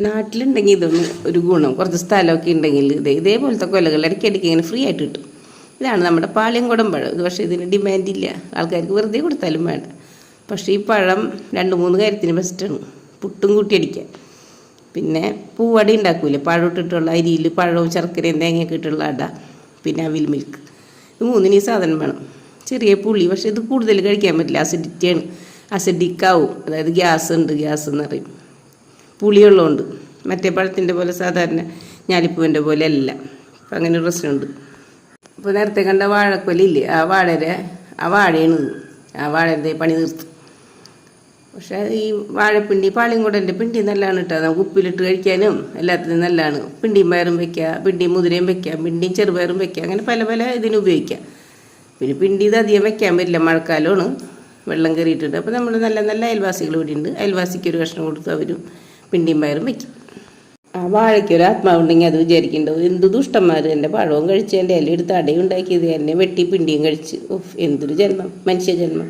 നാട്ടിലുണ്ടെങ്കിൽ ഇതൊന്നും ഒരു ഗുണം. കുറച്ച് സ്ഥലമൊക്കെ ഉണ്ടെങ്കിൽ ഇതേപോലത്തെ കൊലകൾ ഇടയ്ക്കിടയ്ക്ക് ഇങ്ങനെ ഫ്രീ ആയിട്ട് കിട്ടും. ഇതാണ് നമ്മുടെ പാളയംകുടം പഴം. ഇത് പക്ഷേ ഇതിന് ഡിമാൻഡില്ല, ആൾക്കാർക്ക് വെറുതെ കൊടുത്താലും വേണ്ട. പക്ഷേ ഈ പഴം 2-3 കാര്യത്തിന് ബെസ്റ്റാണ്. പുട്ടും കൂട്ടി അടിക്കാൻ, പിന്നെ പൂവട ഉണ്ടാക്കൂലേ, പഴം ഇട്ടിട്ടുള്ള അരിയിൽ പഴവും ശർക്കരയും തേങ്ങയൊക്കെ ഇട്ടുള്ള അട, പിന്നെ അവിൽ മിൽക്ക്. ഇത് 3 ഈ സാധനം വേണം. ചെറിയ പുളി, പക്ഷേ ഇത് കൂടുതൽ കഴിക്കാൻ പറ്റില്ല, അസിഡിറ്റിയാണ്, അസിഡിക്കാവും. അതായത് ഗ്യാസ് എന്ന് പറയും. പുളിയുള്ളതുകൊണ്ട് മറ്റേ പഴത്തിൻ്റെ പോലെ സാധാരണ ഞാലിപ്പൂവിൻ്റെ പോലെ അല്ല. അപ്പം അങ്ങനെ ഒരു പ്രശ്നമുണ്ട്. അപ്പോൾ നേരത്തെ കണ്ട വാഴക്കൊലയില്ലേ, ആ വാഴയാണ്. ആ വാഴയുടെ പണി തീർത്തു. പക്ഷേ ഈ വാഴപ്പിണ്ടി പാളയംകുടൻ്റെ പിണ്ടി നല്ലതാണ് കേട്ടോ. നമുക്ക് ഉപ്പിലിട്ട് കഴിക്കാനും എല്ലാത്തിനും നല്ലതാണ്. പിണ്ടിയും പയറും വയ്ക്കുക, പിണ്ടിയും മുതിരയും വയ്ക്കാം, പിണ്ടിയും ചെറുപയറും വയ്ക്കുക, അങ്ങനെ പല പല ഇതിന് ഉപയോഗിക്കാം. പിന്നെ പിണ്ടി ഇത് അധികം വയ്ക്കാൻ പറ്റില്ല, മഴക്കാലമാണ്, വെള്ളം കയറിയിട്ടുണ്ട്. അപ്പോൾ നമ്മൾ നല്ല നല്ല അയൽവാസികൾ ഇവിടെ ഉണ്ട്. അയൽവാസിക്ക് ഒരു കഷ്ണം കൊടുത്ത് അവരും പിണ്ടിയും പയറും വയ്ക്കും. ആ വാഴയ്ക്ക് ഒരു ആത്മാവുണ്ടെങ്കിൽ അത് വിചാരിക്കേണ്ടത് എന്ത് ദുഷ്ടന്മാർ എൻ്റെ പഴവും കഴിച്ച് എൻ്റെ ഇല എടുത്ത് അടയും ഉണ്ടാക്കിയത്, എന്നെ വെട്ടി പിണ്ടിയും കഴിച്ച്. എന്തൊരു ജന്മം, മനുഷ്യജന്മം.